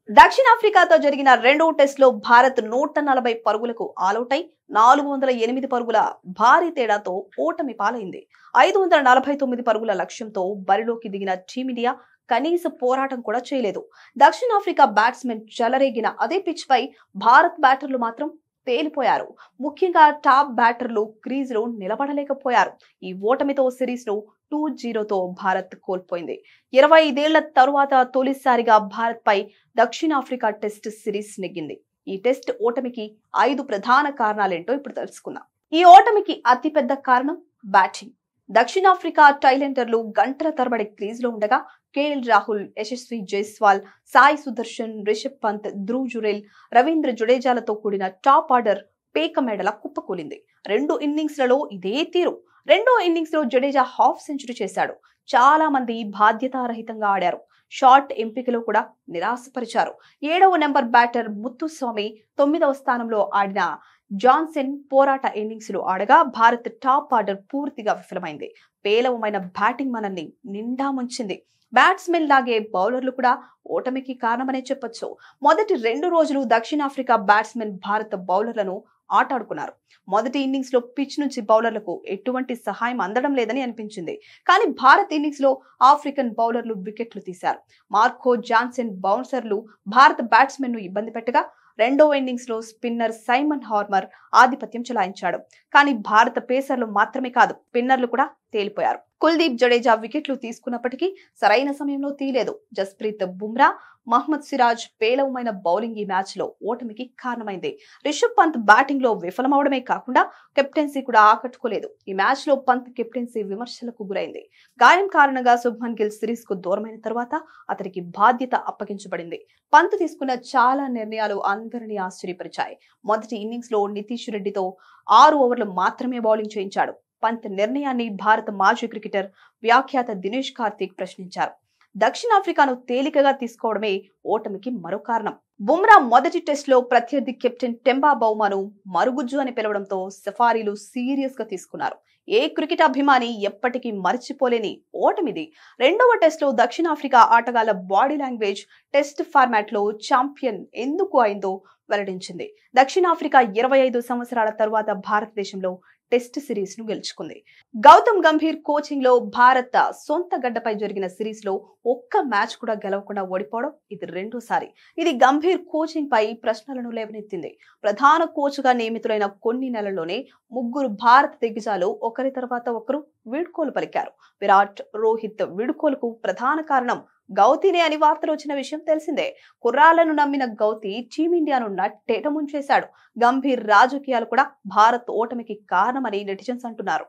దక్షిణాఫ్రికాతో జరిగిన రెండో టెస్టులో భారత్ 140 పరుగులకు ఆలౌట్ అయి 408 పరుగుల భారీ తేడాతో ఓటమి పాలైంది. 549 పరుగుల లక్ష్యంతో బరిలోకి దిగిన టీమిండియా కనీస పోరాటం కూడా చేయలేదు. దక్షిణాఫ్రికా బ్యాట్స్మెన్ చెలరేగిన అదే పిచ్ పై భారత్ బ్యాటర్లు మాత్రం తేలిపోయారు. ముఖ్యంగా టాప్ బ్యాటర్లు క్రీజులో నిలబడలేకపోయారు. ఈ ఓటమితో సిరీస్ ను 2-0తో భారత్ కోల్పోయింది. 25 ఏళ్ల తరువాత తొలిసారిగా భారత్ పై దక్షిణాఫ్రికా టెస్ట్ సిరీస్ నెగ్గింది. ఈ టెస్ట్ ఓటమికి 5 ప్రధాన కారణాలేంటో ఇప్పుడు తెలుసుకుందాం. ఈ ఓటమికి అతిపెద్ద కారణం బ్యాటింగ్. దక్షిణాఫ్రికా టైలెండర్లు గంటల తరబడి క్రీజులో ఉండగా కేఎల్ రాహుల్, యశస్వి జైస్వాల్, సాయి సుదర్శన్, రిషబ్ పంత్, ధ్రువ్ జురేల్, రవీంద్ర జడేజాలతో కూడిన టాప్ ఆర్డర్ పేక మేడల కుప్పకూలింది. 2 ఇన్నింగ్స్లలో ఇదే తీరు. రెండో ఇన్నింగ్స్ లో జడేజా హాఫ్ సెంచరీ చేశాడు. చాలా మంది బాధ్యతారహితంగా ఆడారు. షార్ట్ ఎంపికలో కూడా నిరాశపరిచారు. 7వ నెంబర్ బ్యాటర్ ముత్తుస్వామి 9వ స్థానంలో ఆడిన జాన్సన్ పోరాట ఇన్నింగ్స్ లో ఆడగా భారత్ టాప్ ఆర్డర్ పూర్తిగా విఫలమైంది. పేలవమైన బ్యాటింగ్ మనల్ని నిండా ముంచింది. బ్యాట్స్మెన్ లాగే బౌలర్లు కూడా ఓటమికి కారణమనే చెప్పొచ్చు. మొదటి 2 రోజులు దక్షిణాఫ్రికా బ్యాట్స్మెన్ భారత బౌలర్లను ఆటాడుకున్నారు. మొదటి ఇన్నింగ్స్ లో పిచ్ నుంచి బౌలర్లకు ఎటువంటి సహాయం అందడం లేదని అనిపించింది. కానీ భారత్ ఇన్నింగ్స్ లో ఆఫ్రికన్ బౌలర్లు వికెట్లు తీశారు. మార్కో జాన్సన్ బౌన్సర్లు భారత బ్యాట్స్మెన్ ను ఇబ్బంది పెట్టగా రెండవ ఇన్నింగ్స్ లో స్పిన్నర్ సైమన్ హార్మర్ ఆధిపత్యం చెలాయించాడు. కానీ భారత పేసర్లు మాత్రమే కాదు, స్పిన్నర్లు కూడా తేలిపోయారు. కుల్దీప్ జడేజా వికెట్లు తీసుకున్నప్పటికీ సరైన సమయంలో తీయలేదు. జస్ప్రీత్ బుమ్రా, మహ్మద్ సిరాజ్ పేలవమైన బౌలింగ్ ఈ మ్యాచ్ లో ఓటమికి కారణమైంది. రిషబ్ పంత్ బ్యాటింగ్ లో విఫలమవడమే కాకుండా కెప్టెన్సీ కూడా ఆకట్టుకోలేదు. ఈ మ్యాచ్ లో పంత్ కెప్టెన్సీ విమర్శలకు గురైంది. గాయం కారణంగా శుభ్మన్ గిల్ సిరీస్ కు దూరమైన తర్వాత అతనికి బాధ్యత అప్పగించబడింది. పంత్ తీసుకున్న చాలా నిర్ణయాలు అందరినీ ఆశ్చర్యపరిచాయి. మొదటి ఇన్నింగ్స్ లో నితీష్ రెడ్డితో 6 ఓవర్లు మాత్రమే బౌలింగ్ చేయించాడు. పంత్ నిర్ణయాన్ని భారత మాజీ క్రికెటర్ వ్యాఖ్యాత దినేష్ కార్తీక్ ప్రశ్నించారు. దక్షిణాఫ్రికాను తేలికగా తీసుకోవడమే ఓటమికి మరో కారణం. బుమ్రా మొదటి టెస్ట్ లో ప్రత్యర్థి కెప్టెన్ టెంబా బౌమాను మరుగుజ్జు అని పిలవడంతో సఫారీలు సీరియస్ గా తీసుకున్నారు. ఏ క్రికెట్ అభిమాని ఎప్పటికీ మర్చిపోలేని ఓటమిది. రెండవ టెస్ట్ లో దక్షిణాఫ్రికా ఆటగాళ్ల బాడీ లాంగ్వేజ్ టెస్ట్ ఫార్మాట్ లో ఛాంపియన్ ఎందుకు అయిందో వెల్లడించింది. దక్షిణాఫ్రికా 25 సంవత్సరాల తరువాత భారతదేశంలో టెస్ట్ సిరీస్ ను గెలుచుకుంది. గౌతమ్ గంభీర్ కోచింగ్ లో భారత సొంత గడ్డపై జరిగిన సిరీస్ లో ఒక్క మ్యాచ్ కూడా గెలవకుండా ఓడిపోవడం ఇది రెండోసారి. ఇది గంభీర్ కోచింగ్ పై ప్రశ్నలను లేవనెత్తింది. ప్రధాన కోచ్ గా నియమితులైన కొన్ని నెలల్లోనే 3 భారత దిగ్గజాలు ఒకరి తర్వాత ఒకరు వీడ్కోలు పలికారు. విరాట్, రోహిత్ వీడ్కోలుకు ప్రధాన కారణం గౌతీనే అని వార్తలు వచ్చిన విషయం తెలిసిందే. కుర్రాళ్లను నమ్మిన గౌతీ టీమిండియాను నట్టేట ముంచేశాడు. గంభీర్ రాజకీయాలు కూడా భారత్ ఓటమికి కారణమని నెటిజన్స్ అంటున్నారు.